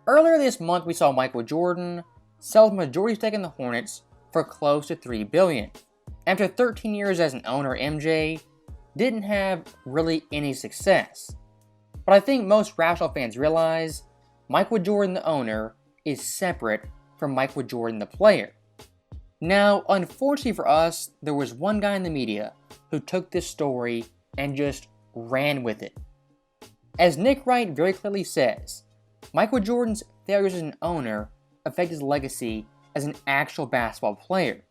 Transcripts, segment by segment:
Earlier this month, we saw Michael Jordan sell the majority stake in the Hornets for close to $3 billion. After 13 years as an owner, MJ didn't have really any success. But I think most rational fans realize Michael Jordan, the owner, is separate from Michael Jordan, the player. Now, unfortunately for us, there was one guy in the media who took this story and just ran with it. As Nick Wright very clearly says, Michael Jordan's failures as an owner affect his legacy as an actual basketball player.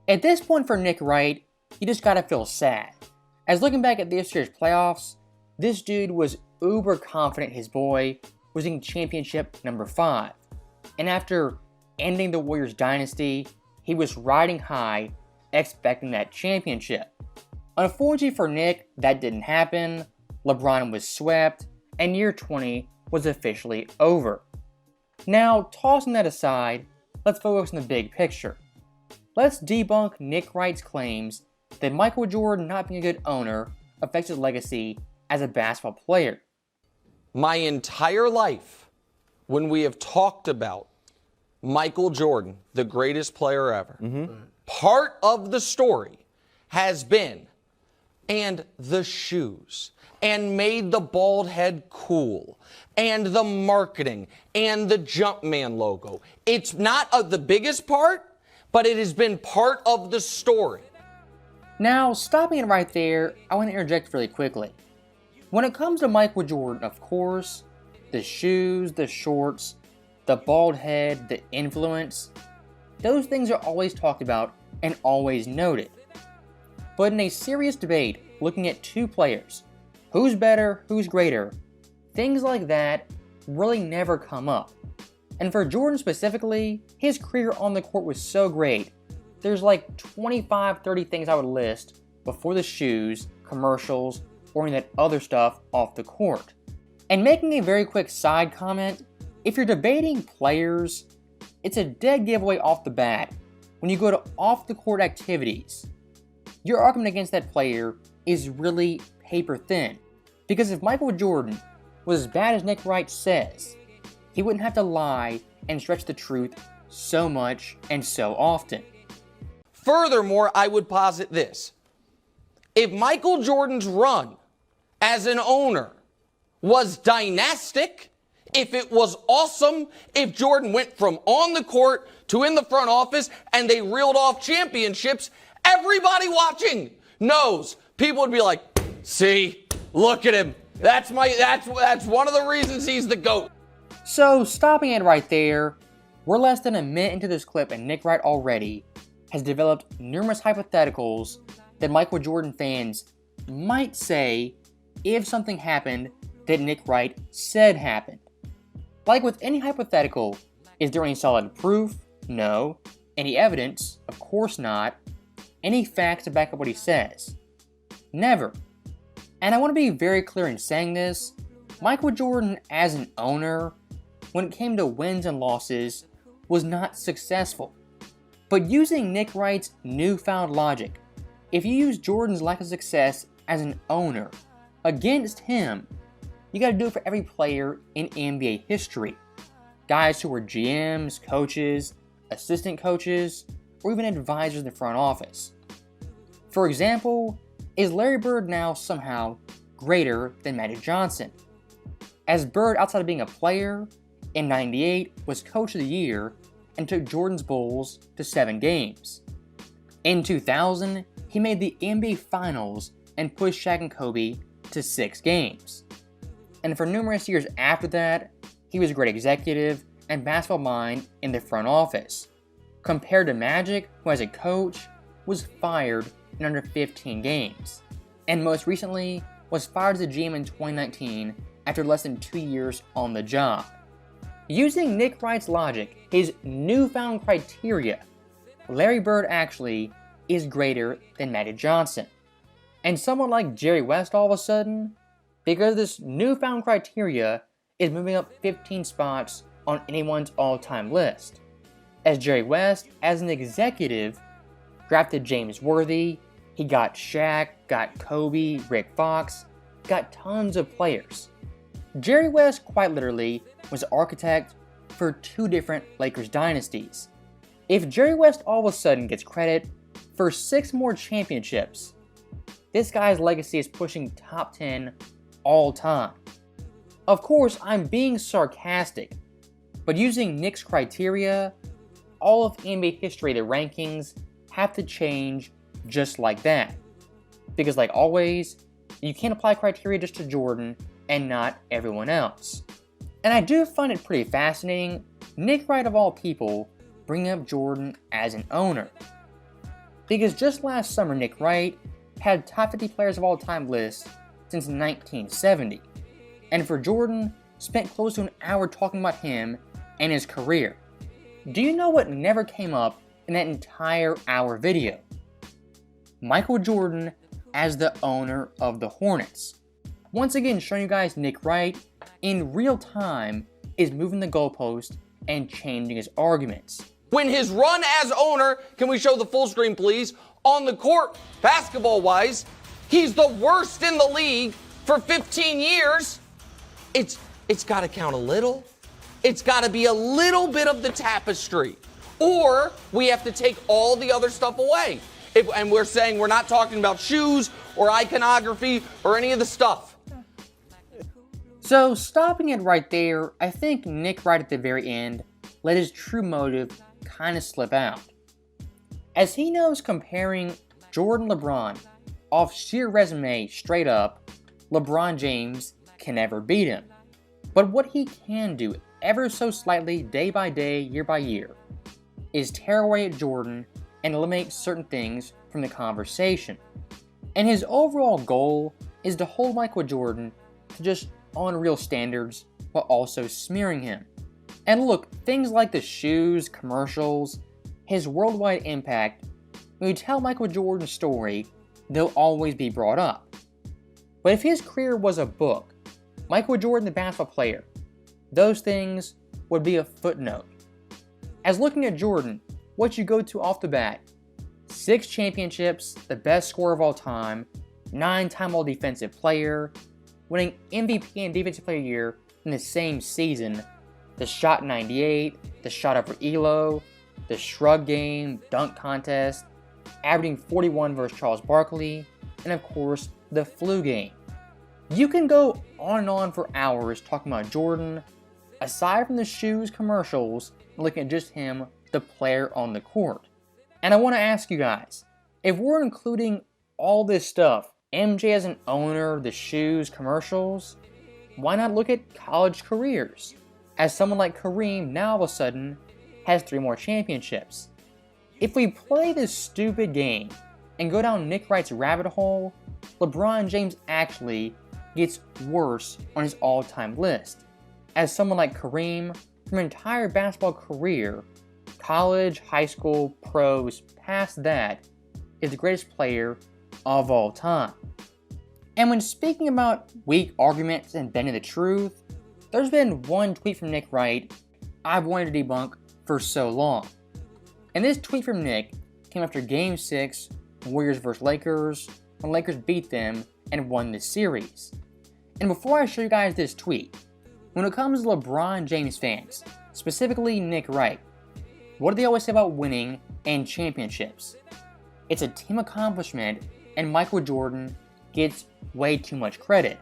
At this point for Nick Wright, you just gotta feel sad. As looking back at this year's playoffs, this dude was uber confident his boy was in championship number 5. And after ending the Warriors dynasty, he was riding high, expecting that championship. Unfortunately for Nick, that didn't happen. LeBron was swept, and year 20 was officially over. Now, tossing that aside, let's focus on the big picture. Let's debunk Nick Wright's claims that Michael Jordan not being a good owner affects his legacy as a basketball player. My entire life, when we have talked about Michael Jordan, the greatest player ever, part of the story has been, and the shoes, and made the bald head cool, and the marketing, and the Jumpman logo. It's not the biggest part, but it has been part of the story. Now, stopping it right there, I want to interject really quickly. When it comes to Michael Jordan, of course, the shoes, the shorts, the bald head, the influence, those things are always talked about and always noted. But in a serious debate, looking at two players, who's better, who's greater, things like that really never come up. And for Jordan specifically, his career on the court was so great, there's like 25, 30 things I would list before the shoes, commercials, or any of that other stuff off the court. And making a very quick side comment, if you're debating players, it's a dead giveaway off the bat when you go to off-the-court activities. Your argument against that player is really paper thin. Because if Michael Jordan was as bad as Nick Wright says, he wouldn't have to lie and stretch the truth so much and so often. Furthermore, I would posit this. If Michael Jordan's run as an owner was dynastic, if it was awesome, if Jordan went from on the court to in the front office and they reeled off championships, everybody watching knows. People would be like, see, look at him. That's one of the reasons he's the GOAT. So, stopping it right there, we're less than a minute into this clip and Nick Wright already has developed numerous hypotheticals that Michael Jordan fans might say if something happened that Nick Wright said happened. Like with any hypothetical, is there any solid proof? No. Any evidence? Of course not. Any facts to back up what he says? Never. And I want to be very clear in saying this, Michael Jordan as an owner, when it came to wins and losses, was not successful. But using Nick Wright's newfound logic, if you use Jordan's lack of success as an owner against him, you gotta do it for every player in NBA history. Guys who were GMs, coaches, assistant coaches, or even advisors in the front office. For example, is Larry Bird now somehow greater than Magic Johnson? As Bird, outside of being a player, in '98 was Coach of the Year and took Jordan's Bulls to 7 games. In 2000, he made the NBA Finals and pushed Shaq and Kobe to 6 games. And for numerous years after that, he was a great executive and basketball mind in the front office, compared to Magic, who as a coach was fired in under 15 games, and most recently was fired as a GM in 2019 after less than 2 years on the job. Using Nick Wright's logic, his newfound criteria, Larry Bird actually is greater than Magic Johnson. And someone like Jerry West all of a sudden, because of this newfound criteria, is moving up 15 spots on anyone's all-time list. As Jerry West, as an executive, drafted James Worthy, he got Shaq, got Kobe, Rick Fox, got tons of players. Jerry West, quite literally, was the architect for two different Lakers dynasties. If Jerry West all of a sudden gets credit for 6 more championships, this guy's legacy is pushing top 10 all time. Of course, I'm being sarcastic, but using Nick's criteria, all of NBA history, the rankings have to change just like that. Because like always, you can't apply criteria just to Jordan and not everyone else. And I do find it pretty fascinating, Nick Wright of all people bringing up Jordan as an owner. Because just last summer, Nick Wright had top 50 players of all time lists since 1970. And for Jordan, spent close to an hour talking about him and his career. Do you know what never came up in that entire hour video? Michael Jordan as the owner of the Hornets. Once again, showing you guys Nick Wright in real time is moving the goalpost and changing his arguments. When his run as owner, can we show the full screen please, on the court, basketball-wise, he's the worst in the league for 15 years. It's got to count a little. It's got to be a little bit of the tapestry. Or we have to take all the other stuff away. And we're saying we're not talking about shoes or iconography or any of the stuff. So stopping it right there, I think Nick Wright at the very end let his true motive kind of slip out. As he knows comparing Jordan LeBron off sheer resume straight up, LeBron James can never beat him. But what he can do ever so slightly day by day, year by year, is tear away at Jordan and eliminate certain things from the conversation. And his overall goal is to hold Michael Jordan to just unreal standards while also smearing him. And look, things like the shoes, commercials, his worldwide impact, when you tell Michael Jordan's story, they'll always be brought up. But if his career was a book, Michael Jordan the basketball player, those things would be a footnote. As looking at Jordan, what you go to off the bat, 6 championships, the best scorer of all time, 9-time All-Defensive Player, winning MVP and Defensive Player of the Year in the same season, the shot in '98, the shot over Elo, the shrug game, dunk contest, averaging 41 versus Charles Barkley, and of course, the flu game. You can go on and on for hours talking about Jordan, aside from the shoes commercials, and looking at just him, the player on the court. And I want to ask you guys, if we're including all this stuff, MJ as an owner, the shoes, commercials, why not look at college careers? As someone like Kareem now all of a sudden has 3 more championships. If we play this stupid game and go down Nick Wright's rabbit hole, LeBron James actually gets worse on his all-time list. As someone like Kareem, from an entire basketball career, college, high school, pros, past that, is the greatest player of all time. And when speaking about weak arguments and bending the truth, there's been one tweet from Nick Wright I've wanted to debunk for so long. And this tweet from Nick came after Game 6, Warriors vs. Lakers, when Lakers beat them and won the series. And before I show you guys this tweet, when it comes to LeBron James fans, specifically Nick Wright, what do they always say about winning and championships? It's a team accomplishment, and Michael Jordan gets way too much credit.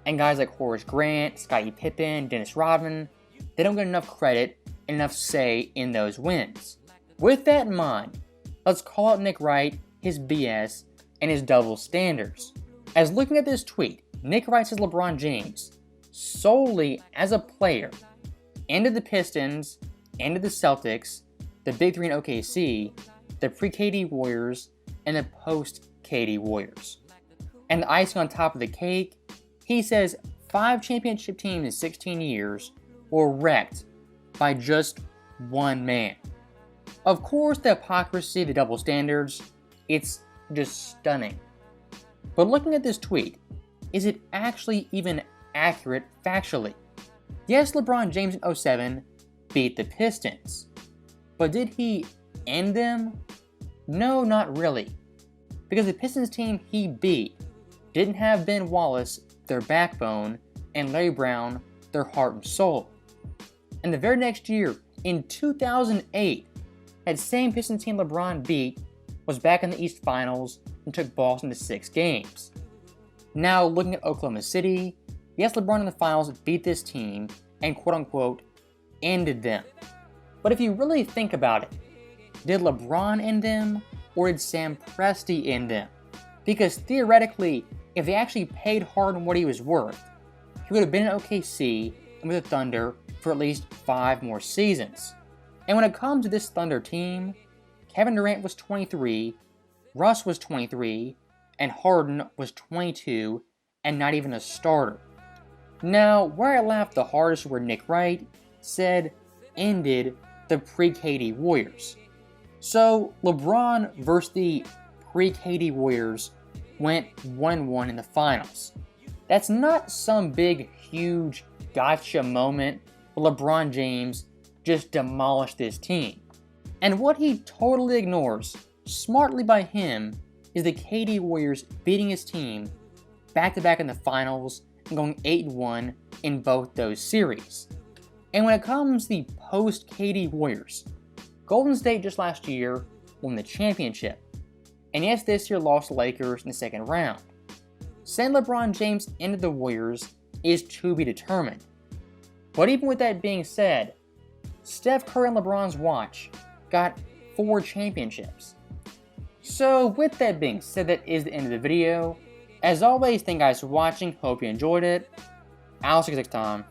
And guys like Horace Grant, Scottie Pippen, Dennis Rodman, they don't get enough credit and enough say in those wins. With that in mind, let's call out Nick Wright, his BS, and his double standards. As looking at this tweet, Nick Wright says LeBron James, solely as a player, ended the Pistons, ended the Celtics, the Big Three in OKC, the pre-KD Warriors, and the post-KD Warriors. And the icing on top of the cake, he says 5 championship teams in 16 years were wrecked by just one man. Of course, the hypocrisy, the double standards, it's just stunning. But looking at this tweet, is it actually even accurate factually? Yes, LeBron James in 07 beat the Pistons, but did he end them? No, not really. Because the Pistons team he beat didn't have Ben Wallace, their backbone, and Larry Brown, their heart and soul. And the very next year, in 2008, that same Pistons team LeBron beat was back in the East Finals and took Boston to 6 games. Now, looking at Oklahoma City, yes, LeBron in the finals beat this team and quote-unquote ended them. But if you really think about it, did LeBron end them or did Sam Presti end them? Because theoretically, if they actually paid Harden what he was worth, he would have been in OKC and with the Thunder for at least 5 more seasons. And when it comes to this Thunder team, Kevin Durant was 23, Russ was 23, and Harden was 22 and not even a starter. Now, where I laughed the hardest were Nick Wright said ended the pre-KD Warriors. So LeBron versus the pre-KD Warriors went 1-1 in the finals. That's not some big, huge gotcha moment where LeBron James just demolished this team. And what he totally ignores, smartly by him, is the KD Warriors beating his team back-to-back in the finals and going 8-1 in both those series. And when it comes to the post-KD Warriors, Golden State just last year won the championship. And yes, this year lost the Lakers in the second round. Saying LeBron James ended the Warriors is to be determined. But even with that being said, Steph Curry on LeBron's watch got 4 championships. So with that being said, that is the end of the video. As always, thank you guys for watching, hope you enjoyed it. I'll see you next time.